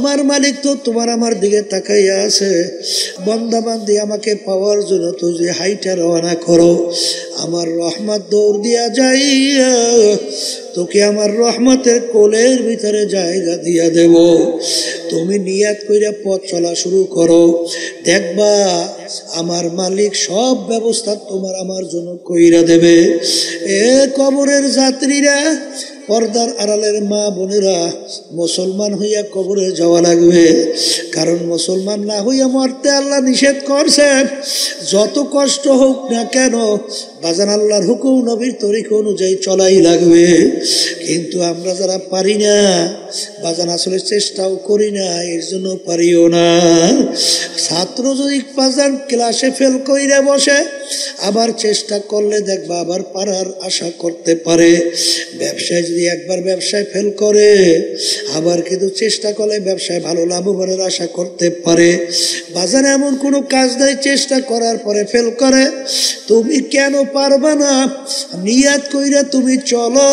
আমার মালিক তো তোমার আমার দিকে তাকাইয়া আছে। বান্দা বান্দি আমাকে পাওয়ার জন্য তুই হাইটা রওনা করো, আমার রহমত দৌড় দিয়া যাইয়া তোকে আমার রহমতের কোলের ভিতরে জায়গা দিয়া দেব। তুমি নিয়াত কইরা পথ চলা শুরু করো, দেখবা আমার মালিক সব ব্যবস্থা তোমার আমার জন্য কইরা দেবে। এ কবরের যাত্রীরা, পর্দার আড়ালের মা বোনেরা, মুসলমান হইয়া কবরে যাওয়া লাগবে। কারণ মুসলমান না হইয়া মরতে আল্লাহ নিষেধ করছেন। যত কষ্ট হোক না কেন বাজান আল্লাহর হুকুম নবীর তরিকা অনুযায়ী চলাই লাগবে। কিন্তু আমরা যারা পারি না বাজান, আসলে চেষ্টাও করি না, এর জন্য পারিও না। ছাত্র যদি বাজান ক্লাসে ফেল কইরা বসে, আবার চেষ্টা করলে দেখবা আবার পারার আশা করতে পারে। ব্যবসায় যদি একবার ব্যবসায় ফেল করে, আবার কিন্তু চেষ্টা করলে ব্যবসায় ভালো লাভবানের আশা করতে পারে। বাজারে এমন কোনো কাজ নাই চেষ্টা করার পরে ফেল করে। তুমি কেন পারবা না? নিয়াত কইরা তুমি চলো,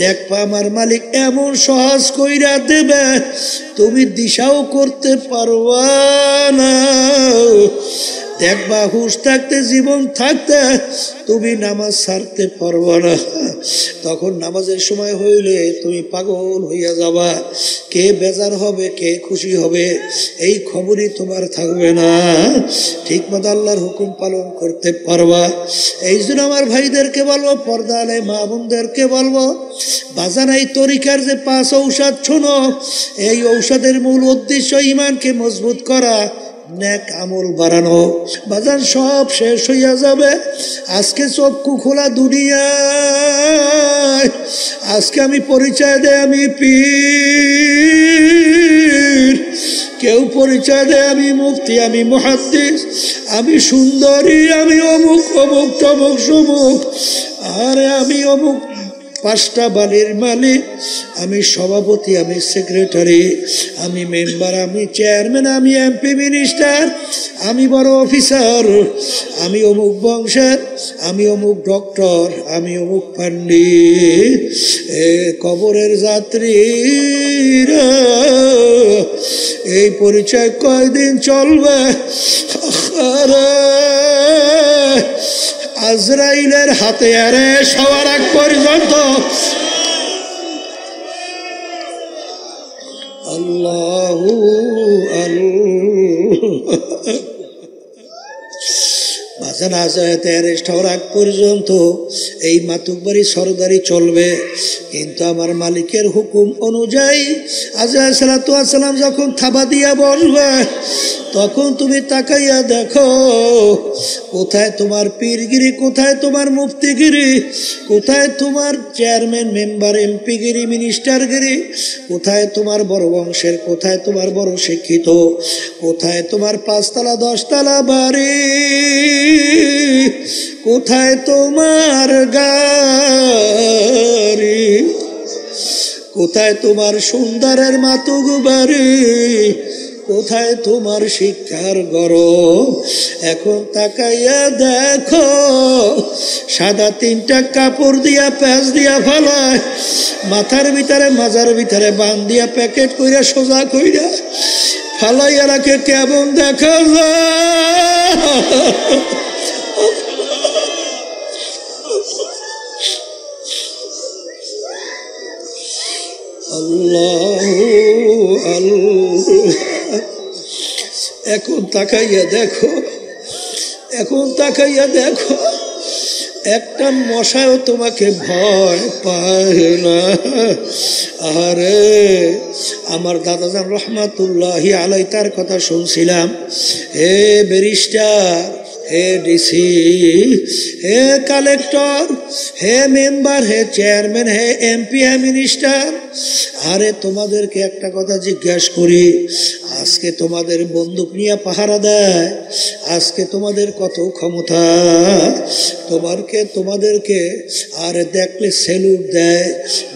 দেখবা আমার মালিক এমন সহজ কইরা দেবে তুমি দিশাও করতে পারবা না। দেখবা হুশ থাকতে, জীবন থাকতে তুমি নামাজ ছাড়তে পারবো না। তখন নামাজের সময় হইলে তুমি পাগল হইয়া যাবা। কে বেজার হবে, কে খুশি হবে, এই খবরই তোমার থাকবে না। ঠিক মতো আল্লাহর হুকুম পালন করতে পারবা। এই জন্য আমার ভাইদেরকে বলবো, পর্দা আলে মা বোনদেরকে বলবো, বাজান এই তরিকার যে 5 ঔষধ শোনো, এই ঔষধের মূল উদ্দেশ্য ইমানকে মজবুত করা, নেক আমল বাড়ানো। বাজান সব শেষ হইয়া যাবে। আজকে চক্ষু খোলা দুনিয়ায়, আজকে আমি পরিচয় দেয় আমি পীর, কেউ পরিচয় দেয় আমি মুফতি, আমি মুহাদ্দিস, আমি সুন্দরী, আমি অমুক অমুক তমুক সমুক, আরে আমি অমুক 5টা বাড়ির মালিক, আমি সভাপতি, আমি সেক্রেটারি, আমি মেম্বার, আমি চেয়ারম্যান, আমি এমপি মিনিস্টার, আমি বড় অফিসার, আমি অমুক বংশের, আমি অমুক ডক্টর, আমি অমুক পণ্ডিত। এ কবরের যাত্রীরা এই পরিচয় কয়দিন চলবে? আজরাইলের হাতে আরে সবার আগ পর্যন্ত আল্লাহু বাজান আজাতে অ্যারেস্ট হওয়ার আগ পর্যন্ত এই মাতুকবাড়ি সরদারি চলবে। কিন্তু আমার মালিকের হুকুম অনুযায়ী আজরাইল সালাতু ওয়াস সালাম যখন থাবা দিয়া বসবে, তখন তুমি তাকাইয়া দেখো কোথায় তোমার পীরগিরি, কোথায় তোমার মুফতিগিরি, কোথায় তোমার চেয়ারম্যান মেম্বার এমপিগিরি মিনিস্টারগিরি, কোথায় তোমার বড় বংশের, কোথায় তোমার বড় শিক্ষিত, কোথায় তোমার 5 তলা 10 তলা বাড়ি, কোথায় তোমার গাড়ি, কোথায় তোমার সুন্দরের মাতুক বাড়ি, কোথায় তোমার শিক্ষার গরম। এখন তাকাইয়া দেখো সাদা 3টা কাপড় দিয়া প্যাঁচ দিয়া ফেলায়, মাথার ভিতরে মাজার ভিতরে বান দিয়া প্যাকেট কইরা সোজা কইরা ফালাইয়া রাখে, কেমন দেখা যায়। আল্লাহু আল্লাহ। এখন তাকাইয়া দেখো, এখন তাকাইয়া দেখো একটা মশাও তোমাকে ভয় পায় না। আরে আমার দাদাজান রহমাতুল্লাহি আলাই তার কথা শুনছিলাম। হে ব্যারিস্টার, হে ডিসি, হে কালেক্টর, হে মেম্বার, হে চেয়ারম্যান, হে এমপি, হে মিনিস্টার, আরে তোমাদেরকে একটা কথা জিজ্ঞাসা করি, আজকে তোমাদের বন্দুক নিয়ে পাহারা দেয়, আজকে তোমাদের কত ক্ষমতা, তোমাদেরকে আর দেখলে সেলুট দেয়,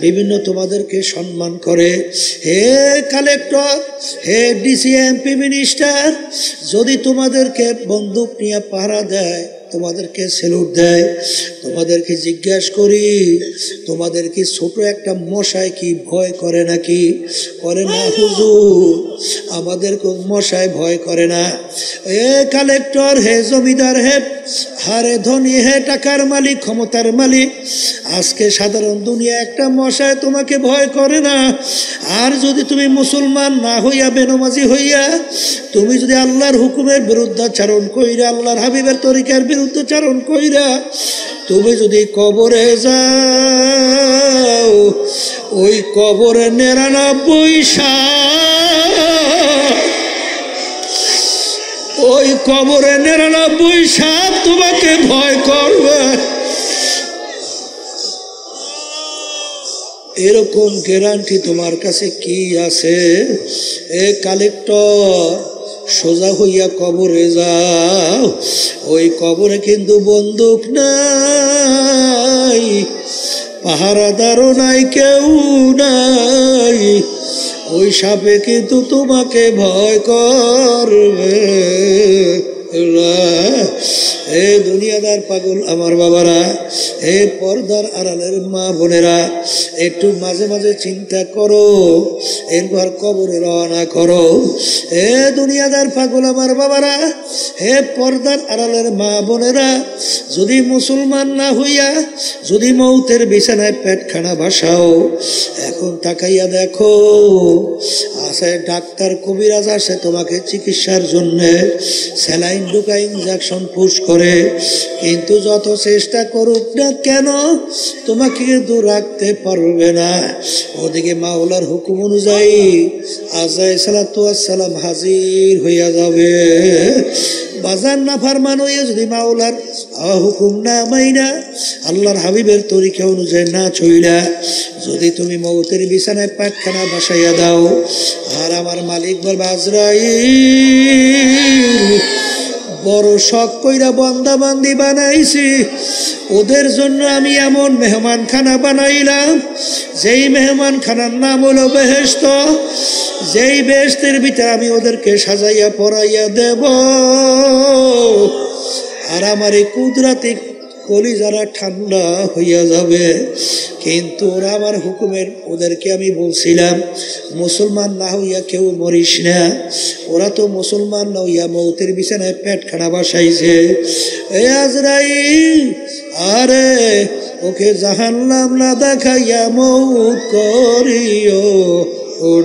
বিভিন্ন তোমাদেরকে সম্মান করে। হে কালেক্টর, হে ডিসি, এমপি, মিনিস্টার, যদি তোমাদেরকে বন্দুক নিয়ে পাহারা দেয়, তোমাদেরকে স্যালুট দেয়। তোমাদেরকে জিজ্ঞাসা করি, তোমাদের কি ছোট একটা মশায় কি ভয় করে নাকি? করে না হুজুর, আমাদের কোন মশায় ভয় করে না। এ কালেক্টর হে, জমিদার হে, হারে ধনী হে, টাকার মালিক, ক্ষমতার মালিক, আজকে সাধারণ দুনিয়া একটা মশায় তোমাকে ভয় করে না। আর যদি তুমি মুসলমান না হইয়া, বেনমাজি হইয়া, তুমি যদি আল্লাহর হুকুমের বিরুদ্ধাচারণ কইরা, আল্লাহর হাবিবের তরিকার বিরুদ্ধাচারণ কইরা তুমি যদি কবরে যাও, ওই কবরে 99 সাপ, ওই কবরে 99 সাপ তোমাকে ভয় করবে। এরকম গ্যারান্টি তোমার কাছে কি আছে? এ কালেক্টর, সোজা হইয়া কবরে যাও, ওই কবরে কিন্তু বন্দুক নাই, পাহারাদারও নাই, কেউ নাই, ওই সাপে কিন্তু তোমাকে ভয় করবে। এ দুনিয়াদার পাগল আমার বাবারা, এ পর্দার আড়ালের মা বোনেরা, একটু মাঝে মাঝে চিন্তা করো, এরপর কবরে রওনা করো। এ দুনিয়াদার পাগল আমার বাবারা, হে পর্দার আড়ালের মা বোনেরা, যদি মুসলমান না হইয়া যদি মৌতের বিছানায় পেটখানা ভাসাও, এখন তাকাইয়া দেখো, আছে ডাক্তার কবিরাজ আসে তোমাকে চিকিৎসার জন্যে, স্যালাইন ঢুকা, ইনজেকশন পুশ করে, কিন্তু যত চেষ্টা করুক না কেন তোমাকে কিন্তু রাখতে পারবে না। ওদিকে মাওলার হুকুম অনুযায়ী আজাইর সালাতু ওয়াস সালাম হাজির হইয়া যাবে। বাজার না ফারমান হইয়া যদি মাওলার হুকুম না মাইনা, আল্লাহর হাবিবের তরিকা অনুযায়ী না চইলা যদি তুমি মৌতের বিছানায় পায়খানা ভাসাইয়া দাও, আর আমার মালিক বলবে আজরাইল, বড় শখ কইরা বান্দা বান্দি বানাইছি, ওদের জন্য আমি এমন মেহমান খানা বানাইলাম, যেই মেহমান খানার নাম হলো বেহেশত, যেই বেহেশতের ভিতরে আমি ওদেরকে সাজাইয়া পরাইয়া দেব। আর আমার এই কুদরাতি কলিজারা ঠান্ডা হইয়া যাবে। কিন্তু ওরা আমার হুকুমের, ওদেরকে আমি বলছিলাম মুসলমান না হইয়া কেউ মরিস না, ওরা তো মুসলমান না হইয়া মৌতের বিছানায় পেটখানা বাসাইছে। এ আজরাইল, আরে ওকে জাহান্নাম না দেখাইয়া মৌত করিও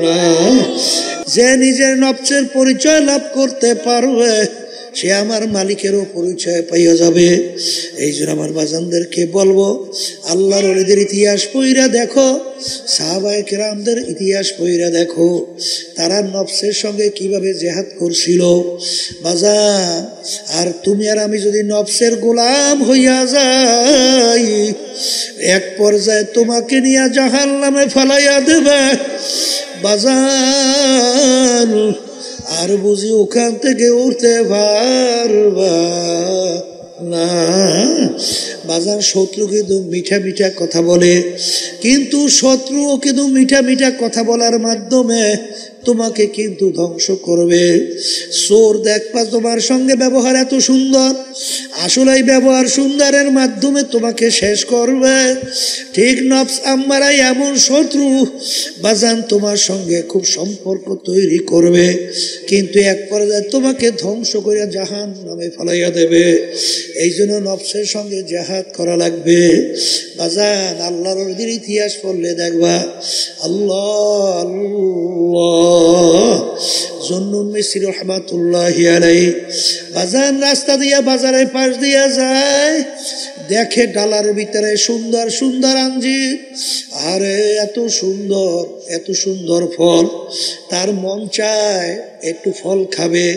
না। যে নিজের নফসের পরিচয় লাভ করতে পারবে, সে আমার মালিকেরও পরিচয় পাইয়া যাবে। এই জন্য আমার বাজানদেরকে বলবো, আল্লাহর ওলিদের ইতিহাস পইরা দেখো, সাহাবায়ে কেরামদের ইতিহাস পইরা দেখো, তারা নফসের সঙ্গে কিভাবে জেহাদ করছিল বাজান। আর তুমি আর আমি যদি নফসের গোলাম হইয়া যাই, এক পর্যায়ে তোমাকে নিয়ে জাহান্নামে ফালাইয়া দেবে বাজান, আর বুঝি ওখান থেকে উঠতে পারবা না বাজান। শত্রু কিন্তু মিঠা মিঠা কথা বলে, কিন্তু শত্রুও কিন্তু মিঠা মিঠা কথা বলার মাধ্যমে তোমাকে কিন্তু ধ্বংস করবে। চোর দেখবা তোমার সঙ্গে ব্যবহার এত সুন্দর, আসলে এই ব্যবহার সুন্দরের মাধ্যমে তোমাকে শেষ করবে। ঠিক নফস আম্মারাই এমন শত্রু বাজান, তোমার সঙ্গে খুব সম্পর্ক তৈরি করবে, কিন্তু এক পর্যায়ে তোমাকে ধ্বংস করে জাহান্নামে ফেলাইয়া দেবে। এই জন্য নফসের সঙ্গে জিহাদ করা লাগবে বাজান। আল্লাহর ওলিদের ইতিহাস পড়লে দেখবা, আল্লাহ আল্লাহ। জুন্নুন মিসরি রহমাতুল্লাহি আলাইহি বাজান রাস্তা দিয়া বাজারের পাশ দিয়া যায়, দেখে ডালার ভিতরে সুন্দর সুন্দর আঞ্জির, আরে এত সুন্দর এত সুন্দর ফল, তার মন চায় একটু ফল খাবে,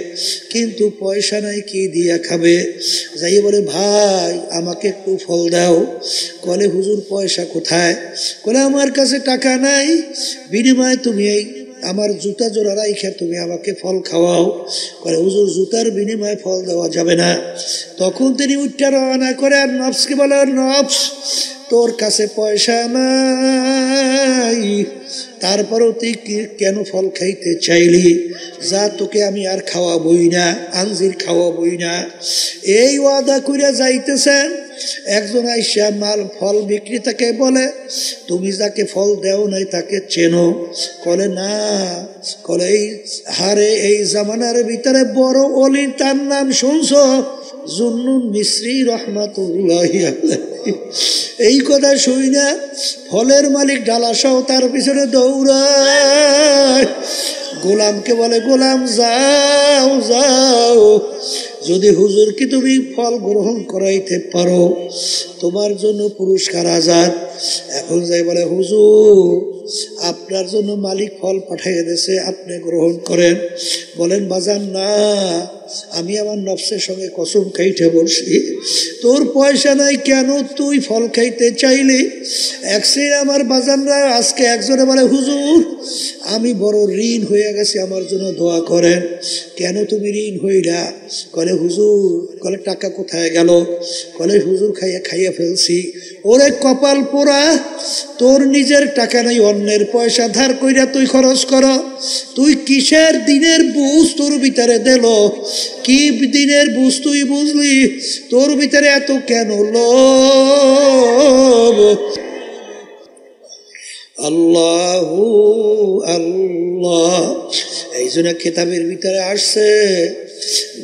কিন্তু পয়সা নাই, কি দিয়া খাবে। যাই বলে, ভাই আমাকে একটু ফল দাও। বলে, হুজুর পয়সা কোথায়? বলে, আমার কাছে টাকা নাই, বিনিময়ে তুমি এই আমার জুতা জোড়া রাইখা তুমি আমাকে ফল খাওয়াও। করে, হুজুর জুতার বিনিময়ে ফল দেওয়া যাবে না। তখন তিনি উঠটা রওনা করে, আর নফসকে বলে, নফস তোর কাছে পয়সা নাই, তারপরেও তুই কেন ফল খাইতে চাইলি? যা, তোকে আমি আর খাওয়াবই না, আঞ্জির খাওয়াবই না। এই ওয়াদা কইরা যাইতেছেন, একজন আইসা মাল ফল বিক্রেতাকে বলে, তুমি যাকে ফল দেও নাই তাকে চেনো? বলে না। বলে এই হারে, এই জামানার ভিতরে বড় অলি, তার নাম শুনছ? জুন্নুন মিসরি রহমাতুল্লাহ আলাইহি। এই কথা শুই না ফলের মালিক ডালাসহ তার পিছনে দৌড়ায়। গোলামকে বলে, গোলাম যাও যাও, যদি হুজুরকে তুমি ফল গ্রহণ করাইতে পারো তোমার জন্য পুরস্কার আজাদ। এখন যাই বলে, হুজুর আপনার জন্য মালিক ফল পাঠিয়ে দিয়েছে, আপনি গ্রহণ করেন। বলেন, বাজান না, আমি আমার নফসের সঙ্গে কসম খাইতে বলছি, তোর পয়সা নাই কেন তুই ফল খাইতে চাইলি? একসে আমার বাজানরা আজকে একজনে বলে, হুজুর আমি বড় ঋণ হয়ে গেছি, আমার জন্য দোয়া করেন। কেন তুমি ঋণ হইলা? বলে হুজুর, বলে টাকা কোথায় গেল? বলে হুজুর খাইয়া ফেলছি। ওরে কপাল পোড়া, তোর নিজের টাকা নাই, অন্যের পয়সা ধার কইরা তুই খরচ কর। তুই কিসের দিনের বুঝ তোর ভিতরে দিল? কি দিনের বুঝ তুই বুঝলি? তোর ভিতরে এত কেন লোভ? আল্লাহু আল্লাহ। এই জন্য কিতাবের ভিতরে আসছে,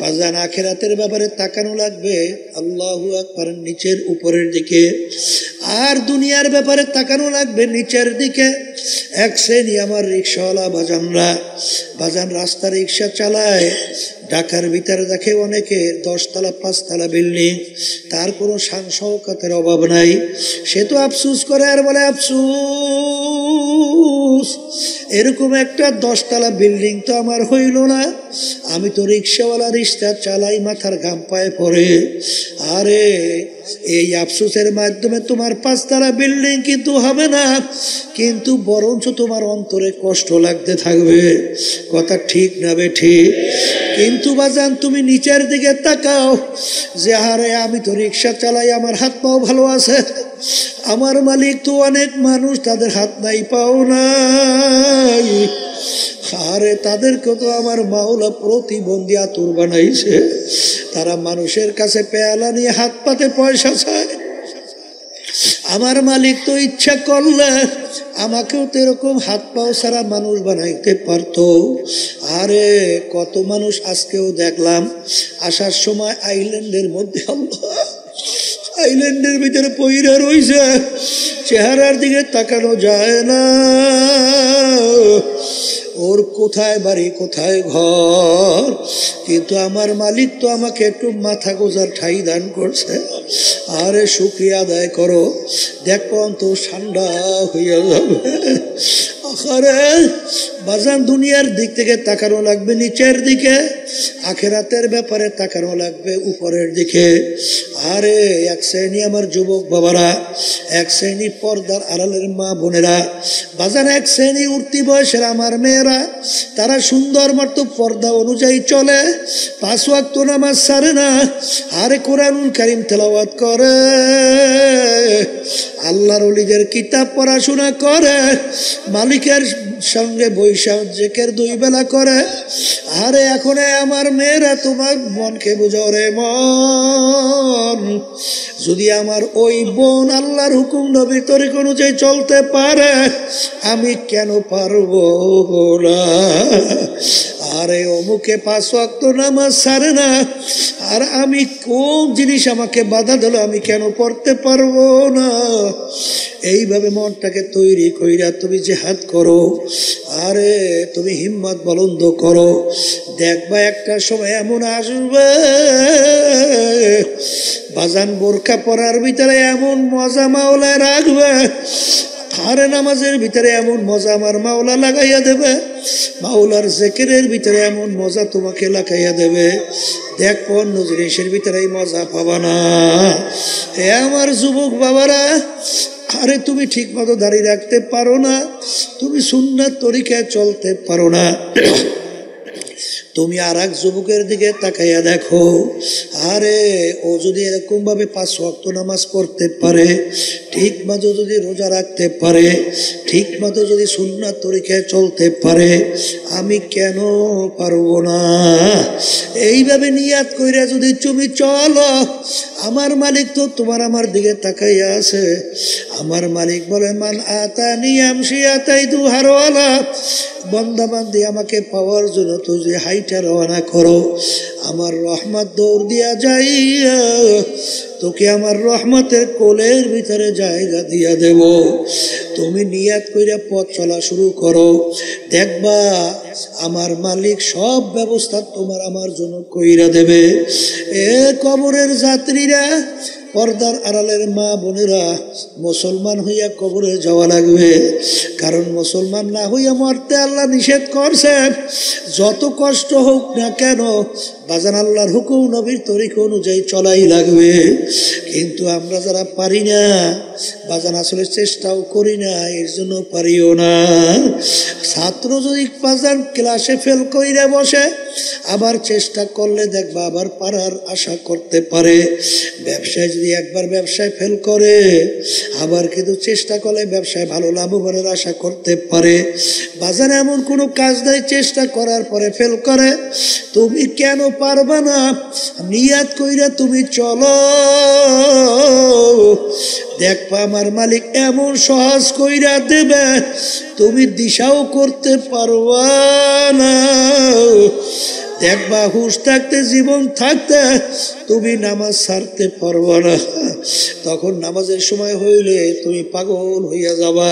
বাজান আখিরাতের ব্যাপারে তাকানো লাগবে আল্লাহু আকবার নিচের উপরের দিকে, আর দুনিয়ার ব্যাপারে তাকানো লাগবে নিচের দিকে। এক শ্রেণী আমার রিক্সাওয়ালা বাজানরা, বাজান রাস্তা রিক্সা চালায়, ঢাকার ভিতরে দেখে অনেকে 10 তলা 5 তলা বিল্ডিং, তার কোনো শান শওকতের অভাব নাই। সে তো আফসুস করে আর বলে, আফসুস এরকম একটা 10 তলা বিল্ডিং তো আমার হইল না, আমি তো রিক্সাওয়ালা, রিক্সা চালাই, মাথার ঘাম পায়ে পড়ে। আরে এই আফসোসের মাধ্যমে তোমার 5 তলা বিল্ডিং কিন্তু হবে না, কিন্তু বরঞ্চ তোমার অন্তরে কষ্ট লাগতে থাকবে। কথা ঠিক না বে ঠিক? কিন্তু বাজান তুমি নিচের দিকে তাকাও, যে আরে আমি তো রিক্সা চালাই, আমার হাত পাও ভালো আছে, আমার মালিক তো অনেক মানুষ, তাদের হাত নাই পাও নাই, আরে তাদেরকে তো আমার মাওলা প্রতিবন্ধী আতুর বানাইছে, তারা মানুষের কাছে পেয়ালা নিয়ে হাত পাতে পয়সা চায়। আমার মালিক তো ইচ্ছা করলে আমাকেও তো এরকম হাত পাও ছাড়া মানুষ বানাইতে পারতো। আরে কত মানুষ আজকেও দেখলাম আসার সময় আইল্যান্ডের মধ্যে, আইল্যান্ডের ভিতরে পইরা রইছে, চেহারার দিকে তাকানো যায় না, ওর কোথায় বাড়ি কোথায় ঘর, কিন্তু আমার মালিক তো আমাকে একটু মাথা গোজার ঠাই দান করছে। আরে শুকরিয়া আদায় করো, দেখো তো ঠান্ডা হইয়া যাবে। আরে বাজান দুনিয়ার দিক থেকে তাকানো লাগবে নিচের দিকে, আখিরাতের ব্যাপারে তাকানো লাগবে উপরের দিকে। আরে এক শ্রেণী আমার যুবক বাবারা, এক শ্রেণী পর্দার আড়ালের মা বোনেরা, বাজান এক শ্রেণী উঠতি বয়সের আমার মেয়েরা, তারা সুন্দর মতো পর্দা অনুযায়ী চলে, 5 ওয়াক্ত নামাজ ছাড়ে না, আরে কোরআনুল কারীম তেলাওয়াত করে, আল্লাহর ওলিদের কিতাব পড়াশোনা করে, মালিকের সঙ্গে বৈশাখ জেকের 2 বেলা করে। আরে এখন আমার মেয়েরা, তোমার মনকে বুঝাও রে মন, যদি আমার ওই বোন আল্লাহর হুকুম নবীর তরিকা অনুযায়ী চলতে পারে, আমি কেন পারবো না? আরে অমুকে 5 ওয়াক্ত নামাজ ছাড়ে না, আর আমি কোন জিনিস আমাকে বাধা দিল, আমি কেন পড়তে পারবো না? এইভাবে মনটাকে তৈরি কইরা তুমি জিহাদ করো, আরে তুমি হিম্মত বুলন্দ করো, দেখবা একটা সময় এমন আসবে বাজান বোরকা পরার ভিতরে এমন মজা মাওলা রাখবে, আরে নামাজের ভিতরে এমন মজা আমার মাওলা লাগাইয়া দেবে, মাওলার জিকিরের ভিতরে এমন মজা তোমাকে লাগাইয়া দেবে, দেখো অন্য জিনিসের ভিতরে মজা পাবা না। হে আমার যুবক বাবারা, আরে তুমি ঠিক মতো দাঁড়িয়ে রাখতে পারো না, তুমি সুন্নাত তরিকায় চলতে পারো না, তুমি আর এক যুবকের দিকে তাকাইয়া দেখো, আরে ও যদি এরকম ভাবে 5 ওয়াক্ত নামাজ পড়তে পারে, ঠিক মতো যদি রোজা রাখতে পারে, ঠিক মতো যদি সুন্নাত তরিকায় চলতে পারে, আমি কেন পারবো না? এইভাবে নিয়াত কইরা যদি তুমি চলো, আমার মালিক তো তোমার আমার দিকে তাকাইয়া আছে। আমার মালিক বলে, মান আতানি আমশি আতাইতু হারওয়ালা, বান্দা বান্দি আমাকে পাওয়ার জন্য তুই হাইটা রওনা করো, আমার রহমত দৌড় দিয়া যাইয়া তোকে আমার রহমতের কোলের ভিতরে জায়গা দিয়া দেব। তুমি নিয়াত কইরা পথ চলা শুরু করো, দেখবা আমার মালিক সব ব্যবস্থা তোমার আমার জন্য কইরা দেবে। এ কবরের যাত্রীরা, পর্দার আড়ালের মা বোনেরা, মুসলমান হইয়া কবরে যাওয়া লাগবে, কারণ মুসলমান না হইয়া মরতে আল্লাহ নিষেধ করছেন। যত কষ্ট হোক না কেন বাজান আল্লাহর হুকুম নবীর তরিকা অনুযায়ী চলাই লাগবে। কিন্তু আমরা যারা পারি না বাজান, আসলে চেষ্টাও করি না, এর জন্য পারিও না। ছাত্র যদি বাজান ক্লাসে ফেল কইরা বসে, আবার চেষ্টা করলে দেখবা আবার পারার আশা করতে পারে। ব্যবসায় যদি একবার ব্যবসায় ফেল করে, আবার কিন্তু চেষ্টা করলে ব্যবসায় ভালো লাভবানের আশা করতে পারে। বাজারে এমন কোনো কাজ নাই চেষ্টা করার পরে ফেল করে, তুমি কেন পারবা না? নিয়াত কইরা তুমি চলো, দেখবা আমার মালিক এমন সহজ কইরা দেবে, তুমি দিশাও করতে পারবা না। দেখবা হুঁশ থাকতে, জীবন থাকতে তুমি নামাজ ছাড়তে পারবা না। তখন নামাজের সময় হইলে তুমি পাগল হইয়া যাবা,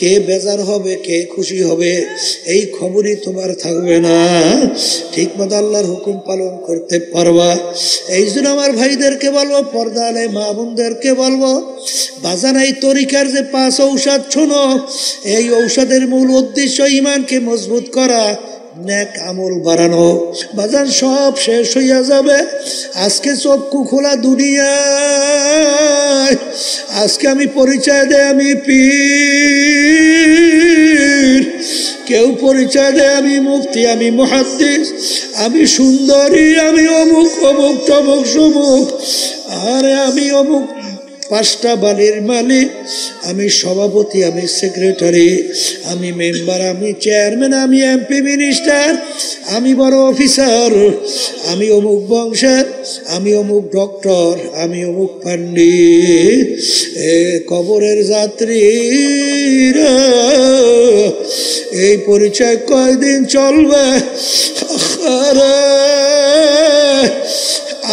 কে বেজার হবে কে খুশি হবে এই খবরই তোমার থাকবে না। ঠিক মতো আল্লাহর হুকুম পালন করতে পারবা। এই জন্য আমার ভাইদেরকে বলবো, পর্দা আলে মা বোনদেরকে বলবো, বাজান এই তরিকার যে 5 ঔষধ শোনো, এই ঔষধের মূল উদ্দেশ্য ইমানকে মজবুত করা, নেক আমল বাড়ানো। বাজান সব শেষ হইয়া যাবে। আজকে চক্ষু খোলা দুনিয়ায়, আজকে আমি পরিচয় দেয় আমি পীর, কেউ পরিচয় দেয় আমি মুফতি, আমি মুহাদ্দিস, আমি সুন্দরী, আমি অমুক অমুক তমুক সমুক, আরে আমি অমুক 5টা বাড়ির মালিক, আমি সভাপতি, আমি সেক্রেটারি, আমি মেম্বার, আমি চেয়ারম্যান, আমি এমপি মিনিস্টার, আমি বড় অফিসার, আমি অমুক বংশের, আমি অমুক ডক্টর, আমি অমুক পণ্ডিত। এ কবরের যাত্রীরা, এই পরিচয় কয়দিন চলবে?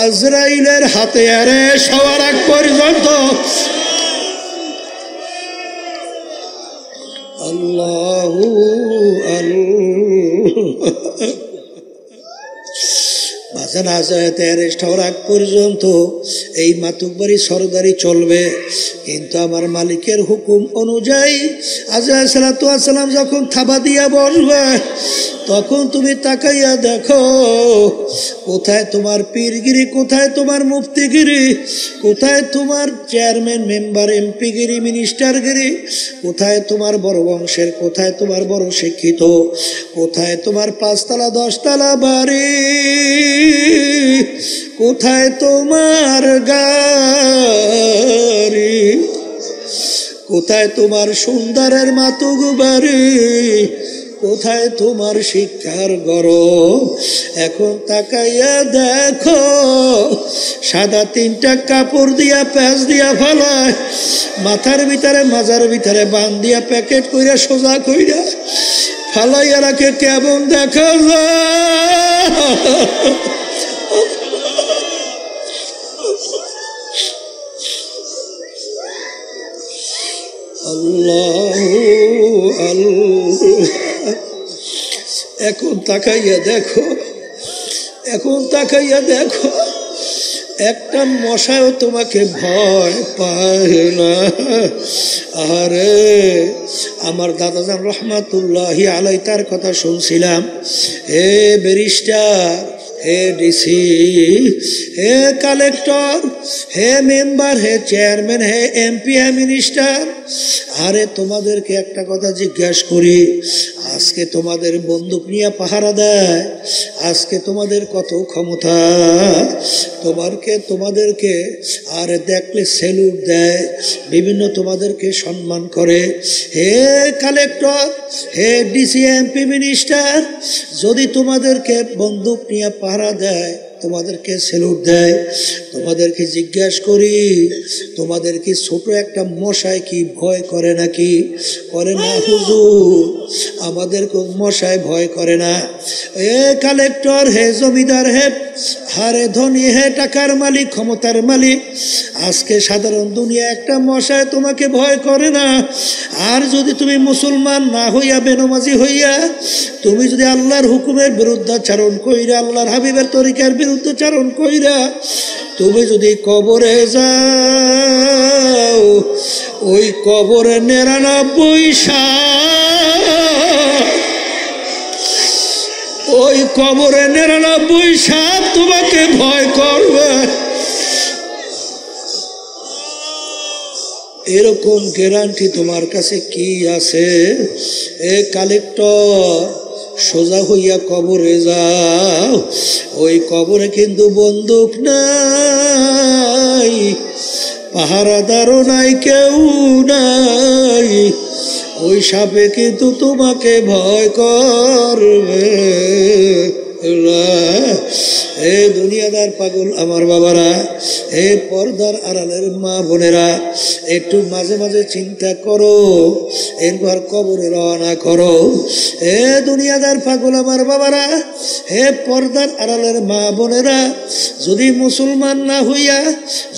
আজরাইলের হাতে আরে সবার আগ পর্যন্ত আল্লাহু বাজান আজাতে অ্যারেস্ট হওয়ার আগ পর্যন্ত এই মাতুকবাড়ি সরদারি চলবে। কিন্তু আমার মালিকের হুকুম অনুযায়ী আজরাইল সালাতু ওয়াস সালাম যখন থাবা দিয়া বসবে, তখন তুমি তাকাইয়া দেখো কোথায় তোমার পীরগিরি, কোথায় তোমার মুফতিগিরি, কোথায় তোমার চেয়ারম্যান মেম্বার এমপিগিরি মিনিস্টারগিরি, কোথায় তোমার বড় বংশের, কোথায় তোমার বড় শিক্ষিত, কোথায় তোমার 5 তলা 10 তলা বাড়ি, কোথায় তোমার গাড়ি, কোথায় তোমার সুন্দরের মাতুক বাড়ি, কোথায় তোমার শিক্ষার গরম। এখন তাকাইয়া দেখো, সাদা 3টা কাপড় দিয়া প্যাঁচ দিয়া ফালায়, মাথার ভিতরে মাজার ভিতরে বান দিয়া প্যাকেট কইরা সোজা কইরা ফালাইয়া রাখে, কেমন দেখা যায়। আল্লাহু আল্লাহ। এখন তাকাইয়া দেখো, এখন তাকাইয়া দেখো, একটা মশাও তোমাকে ভয় পায় না। আরে আমার দাদাজান রহমাতুল্লাহি আলাই তার কথা শুনছিলাম। হে ব্যারিস্টার, হে ডিসি, হে কালেক্টর, হে মেম্বার, হে চেয়ারম্যান, হে এমপি, হে মিনিস্টার, আরে তোমাদেরকে একটা কথা জিজ্ঞাসা করি, আজকে তোমাদের বন্দুক নিয়ে পাহারা দেয়, আজকে তোমাদের কত ক্ষমতা, তোমাদেরকে আর দেখলে স্যালুট দেয়, বিভিন্ন তোমাদেরকে সম্মান করে। হে কালেক্টর, হে ডিসি, এমপি, মিনিস্টার, যদি তোমাদেরকে বন্দুক নিয়ে পাহারা দেয়, তোমাদেরকে স্যালুট দেয়, তোমাদেরকে জিজ্ঞাসা করি, তোমাদের কি ছোট একটা মশাই কি ভয় করে নাকি? করে না হুজুর, আমাদের মশাই ভয় করে না। হে কালেক্টর, হে জমিদার, হে হারে ধনী, হে টাকার মালিক, ক্ষমতার মালিক, আজকে সাধারণ দুনিয়া একটা মশাই তোমাকে ভয় করে না। আর যদি তুমি মুসলমান না হইয়া, বেনমাজি হইয়া, তুমি যদি আল্লাহর হুকুমের বিরুদ্ধাচারণ কইরা, আল্লাহর হাবিবের তরিকার বিরুদ্ধাচারণ কইরা তুমি যদি কবরে যাও, ওই কবরে 99 সাপ, ওই কবরে 99 সাপ তোমাকে ভয় করবে। এরকম গ্যারান্টি তোমার কাছে কি আছে? এ কালেক্টর, সোজা হইয়া কবরে যাও, ওই কবরে কিন্তু বন্দুক নাই, পাহারাদারও নাই, কেউ নাই, ওই সাপে কিন্তু তোমাকে ভয় করবে। হে দুনিয়াদার পাগল আমার বাবারা, হে পর্দার আড়ালের মা বোনেরা, একটু মাঝে মাঝে চিন্তা করো, এরপর কবরে রওনা করো। হে দুনিয়াদার পাগল আমার বাবারা, হে পর্দার আড়ালের মা বোনেরা, যদি মুসলমান না হইয়া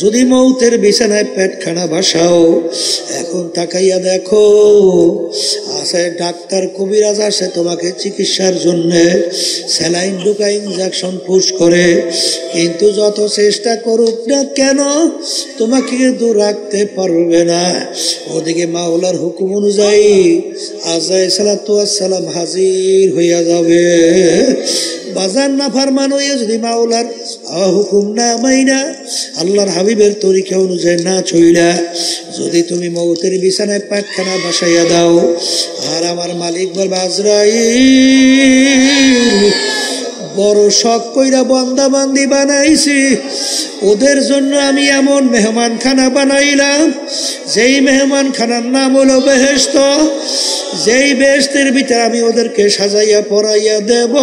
যদি মৌতের বিছানায় পেটখানা ভাসাও, এখন তাকাইয়া দেখো, আসে ডাক্তার কবিরাজ আসে তোমাকে চিকিৎসার জন্য, স্যালাইন ঢুকায়, ইনজেকশন পুশ করে, কিন্তু যত চেষ্টা করুক না কেন তোমাকে কিন্তু রাখতে পারবে না। ওদিকে মাওলার হুকুম অনুযায়ী আজাইর সালাতু ওয়াস সালাম হাজির হইয়া যাবে। বাজার না ফারমান হইয়া যদি মাওলার হুকুম না মাইনা, আল্লাহর হাবিবের তরিকা অনুযায়ী না চইলা যদি তুমি মৌতের বিছানায় পাটখানা বাসাইয়া দাও, আর আমার মালিক বলবে আজরাইল, বড় শখ কইরা বান্দাবান্দি বানাইছি, ওদের জন্য আমি এমন মেহমানখানা বানাইলাম, যেই মেহমানখানার নাম হলো বেহেশত, যেই বেহেশতের ভিতরে আমি ওদেরকে সাজাইয়া পরাইয়া দেব।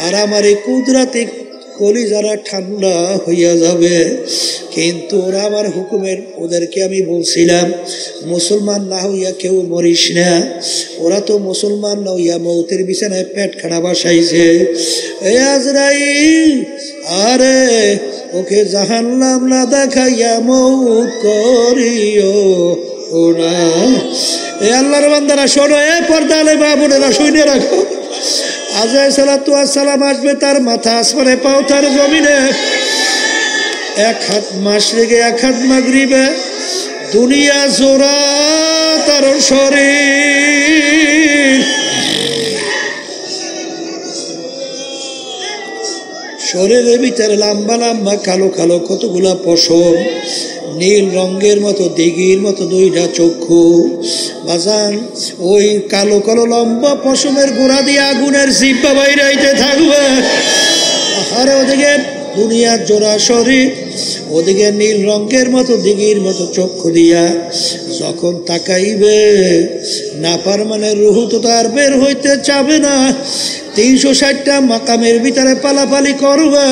আর আমার এই কুদরতি কলিজারা ঠান্ডা হইয়া যাবে। কিন্তু ওরা আমার হুকুমের, ওদেরকে আমি বলছিলাম মুসলমান না হইয়া কেউ মরিস না, ওরা তো মুসলমান না হইয়া মৌতের বিছানায় পেটখানা বাসাইছে। এ আজরাইল, আরে ওকে জাহান্নাম না দেখাইয়া মৌত করিও না। এ আল্লাহর বান্দারা শোনো, এ পর্দা আলে বাবুনেরা শুনে রাখো, আজাইর সালাতু ওয়াস সালাম আসবে, তার মাথা আসমানে, পাও তার জমিনে, এক হাত মাশরিকে এক হাত মাগরিবে, দুনিয়া জোড়া তার শরীর, শরীরের ভিতরে লম্বা লম্বা কালো কালো কতগুলা পশম, নীল রঙের মতো দিঘির মতো দুইটা চক্ষু। বাজান, ওই কালো কালো লম্বা পশমের গোড়া দিয়ে আগুনের জিব্বা বাইরাইতে থাকবে। আরে ওদিকে দুনিয়ার জোড়া শরীর, ওদিকে নীল রঙের মতো দিঘির মতো চক্ষু দিয়া যখন তাকাইবে, নাফরমানের রুহু তো তার বের হইতে চাবে না, 360টা মাকামের ভিতরে পালাপালি করবে।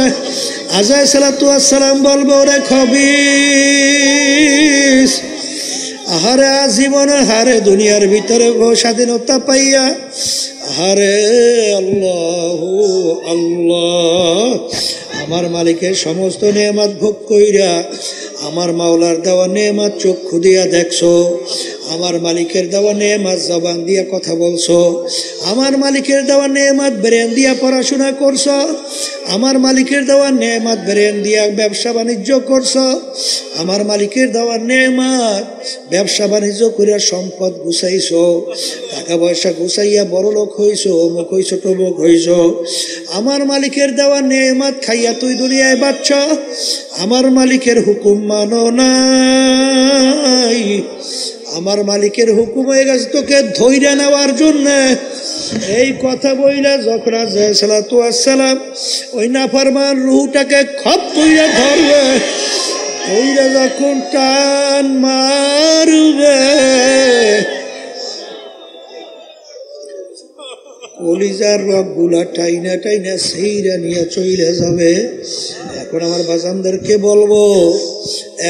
আজাইর সালাতু ওয়াস সালাম বলবে, ওরে খবিস, আহারে আজীবন হারে দুনিয়ার ভিতরে স্বাধীনতা পাইয়া, আহারে আল্লাহ আল্লাহ, আমার মালিকের সমস্ত নেয়ামত ভোগ কইরা, আমার মাওলার দেওয়া নেয়ামত চক্ষু দিয়া দেখছো, আমার মালিকের দেওয়া নেয়ামত জবান দিয়া কথা বলছো, আমার মালিকের দেওয়া নেয়ামত ব্রেন দিয়া পড়াশোনা করছো, আমার মালিকের দেওয়া নেয়ামত ব্রেন দিয়া ব্যবসা বাণিজ্য করছো, আমার মালিকের দেওয়া নেয়ামত ব্যবসা বাণিজ্য করিয়া সম্পদ গুছাইছো, টাকা পয়সা গুছাইয়া বড় লোক হইছো, অমুক হইছো, তমুক হইছো। আমার মালিকের দেওয়া নেয়ামত খাইয়া তুই দুনিয়ায় বাচ্চা, আমার মালিকের হুকুম মানো নাই। আমার মালিকের হুকুম হয়ে গেছে তোকে ধৈর্য নেওয়ার জন্য। এই কথা বইলা যখন আলাইহিসসালাম ওই নাফরমান রূহটাকে খপ কইরা ধরবে, ওইরা যখন টান মারবে, কলিজার রগগুলা টাইনা টাইনা সেইরা নিয়ে চলে যাবে। এখন আমার বাজানদেরকে বলবো,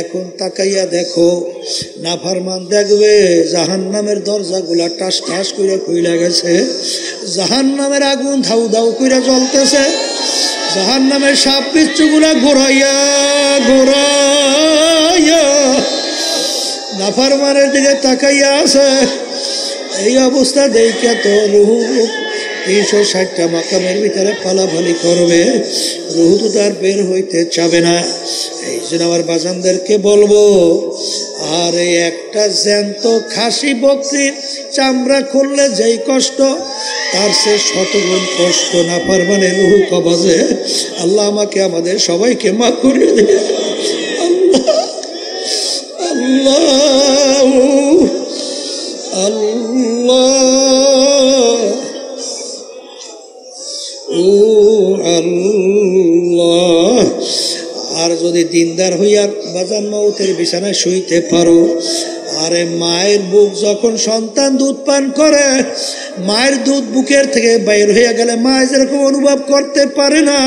এখন তাকাইয়া দেখো, নাফরমান দেখবে জাহান্নামের দরজাগুলা টাস টাস করে খুইলা গেছে, জাহান্নামের আগুন ধাউ ধাউ করে জ্বলতেছে, জাহান্নামের সাপ বিচ্ছুগুলা ঘোরাইয়া ঘোরাইয়া নাফরমানের দিকে তাকাইয়া আছে। এই অবস্থা দেখে তো রুহু 360টা মাকামের ভিতরে পালাপালি করবে, রুহু তো তার বের হইতে চাবে না। এই জন্য আমার বাজানদেরকে বলবো, আর এই একটা জ্যান্ত খাসি বকরির চামড়া খুললে যেই কষ্ট, তার সে শতগুণ কষ্ট নাফরমানের রুহু কবজে। আল্লাহ আমাকে আমাদের সবাইকে মাফ করে দেবে। আল্লাহ আল্লাহ ও আল্লাহ। আর যদি দিনদার হইয়া বাজান মউতের বিছানায় শুইতে পারো, আরে মায়ের বুক যখন সন্তান দুধ পান করে, মায়ের দুধ বুকের থেকে বাইর হইয়া গেলে মা যেরকম অনুভব করতে পারে না,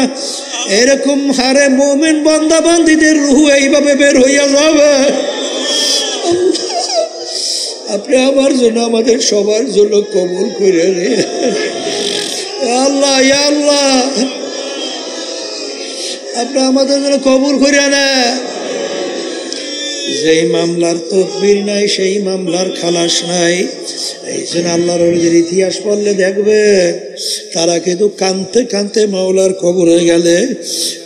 এরকম হারে মুমিন বান্দা বান্দীদের রুহু এইভাবে বের হইয়া যাবে। আপনি আমার জন্য আমাদের সবার জন্য কবুল করে রে আল্লাহ। ইয়া আল্লাহ, আপনি আমাদের জন্য কবুল করে না। যেই মামলার তদবির নাই সেই মামলার খালাস নাই। এই জন্য আল্লাহর ওলিদের ইতিহাস পড়লে দেখবে তারা কিন্তু কাঁদতে কাঁদতে মাওলার কবরে গেলে,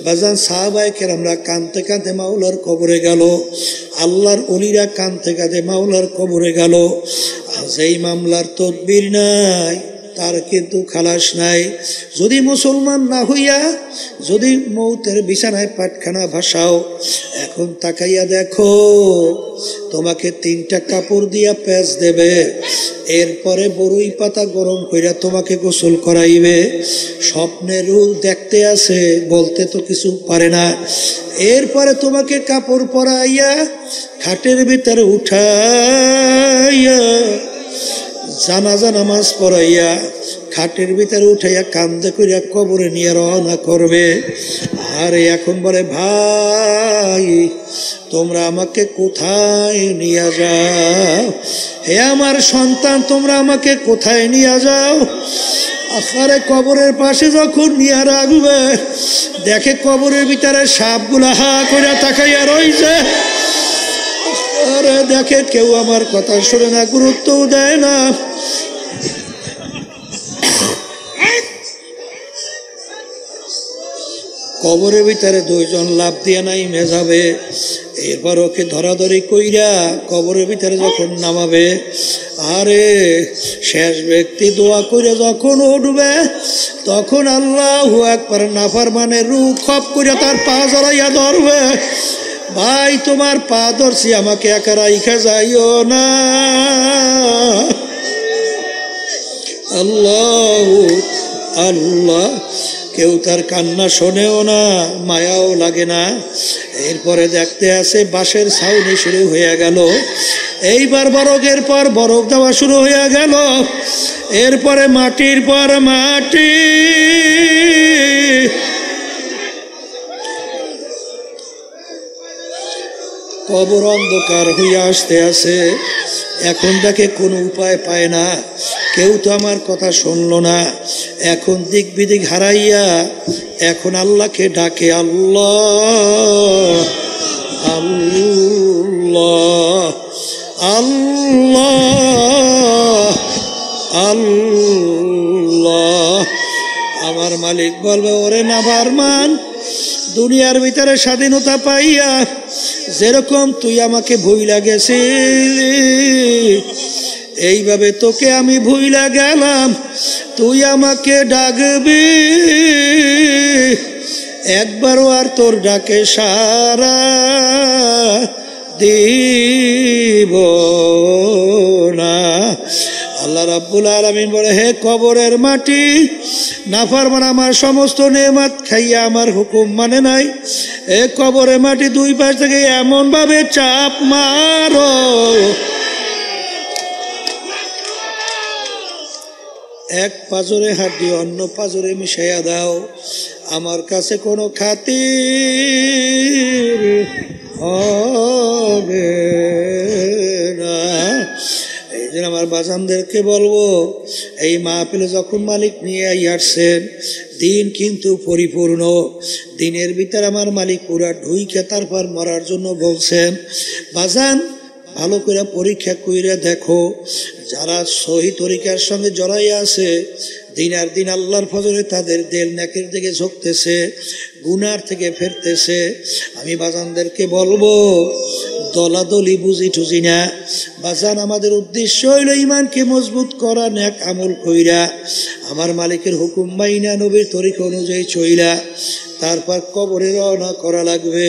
বাজান সাহাবায়ে কেরামরা কাঁদতে কাঁদতে মাওলার কবরে গেল, আল্লাহর ওলিরা কাঁদতে কাঁদতে মাওলার কবরে গেল। আর যেই মামলার তদবির নাই তার কিন্তু খালাস নাই। যদি মুসলমান না হইয়া যদি মৌতের বিছানায় পাটখানা ভাসাও, এখন তাকাইয়া দেখো, তোমাকে 3টা কাপড় দিয়া পেঁচ দেবে, এরপরে বরুই পাতা গরম কইরা তোমাকে গোসল করাইবে। স্বপ্নের রূপ দেখতে আছে, বলতে তো কিছু পারে না। এরপরে তোমাকে কাপড় পরাইয়া খাটের ভিতরে উঠাইয়া জানাজা নামাজ পড়াইয়া খাটের ভিতরে উঠাইয়া কান্দে করিয়া কবরে নিয়ে রওনা করবে। আর এখন বলে, ভাই তোমরা আমাকে কোথায় নিয়ে যাও? হে আমার সন্তান, তোমরা আমাকে কোথায় নিয়ে যাও? আখারে কবরের পাশে যখন নিয়ে রাখবে, দেখে কবরের ভিতরে সাপগুলা হা করে তাকাইয়া রইছে। আরে দেখে কেউ আমার কথা শুনে না, গুরুত্বও দেয় না। কবরের ভিতরে 2 জন লাফ দিয়ে নাইমে যাবে। এরপর ওকে ধরাধরি কইরা কবরের ভিতরে যখন নামাবে, আরে শেষ ব্যক্তি দোয়া করে যখন উঠবে, তখন আল্লাহু আকবার নাফরমানের রূহ খপ করে তার পা জড়াইয়া ধরবে। ভাই তোমার পা ধরছি, আমাকে একা রাইখা যাইও না। আল্লাহ আল্লাহ। কেউ তার কান্না শোনেও না, মায়াও লাগে না। এরপরে দেখতে আসে বাঁশের ছাউনি শুরু হয়ে গেল। এইবার বরফের পর বরফ দেওয়া শুরু হয়ে গেল। এরপরে মাটির পর মাটি। কবর অন্ধকার হইয়া আসতে আসে। এখন তাকে কোনো উপায় পায় না, কেউ তো আমার কথা শুনলো না। এখন দিক বিদিক হারাইয়া এখন আল্লাহকে ডাকে, আল্লাহ আল্লাহ আল্লাহ আল্লাহ। আমার মালিক বলবে, ওরে নাফরমান, দুনিয়ার ভিতরে স্বাধীনতা পাইয়া যেরকম তুই আমাকে ভুইলা গেছিলি, এইভাবে তোকে আমি ভুইলা গেলাম, তুই আমাকে ডাকবি। একবারও আর তোর ডাকে সারা দিব না। আল্লাহ রাব্বুল আলামিন বলে, হে কবরের মাটি, নাফরমান আমার সমস্ত নেয়ামত খাইয়া আমার হুকুম মানে নাই। এ কবরের মাটি দুই পাশ থেকে এমন ভাবে চাপ মারো, এক পাজরে হাড্ডি অন্য পাজরে মিশাইয়া দাও, আমার কাছে কোনো খাতির হবে না। এই জন্য আমার বাজানদেরকে বলবো, এই মাহফিলে যখন মালিক নিয়ে আসছেন, দিন কিন্তু পরিপূর্ণ, দিনের ভিতরে আমার মালিক পুরা ঢুইকে তারপর মরার জন্য বলছেন। বাজান ভালো করে পরীক্ষা কইরা দেখো, যারা সহি তরিকার সঙ্গে জড়াইয়া আছে, দিন আর দিন আল্লাহর ফজরে তাদের দিল নেকের দিকে ঝুঁকতেছে, গুনার থেকে ফিরতেছে। আমি বাজানদেরকে বলবো, দলাদলি বুঝি টুঝি না বাজান, আমাদের উদ্দেশ্য হইল ইমানকে মজবুত করা, নেক আমল কইরা আমার মালিকের হুকুম মাইনা নবীর তরিকা অনুযায়ী চইলা তারপর কবরে রওনা করা লাগবে।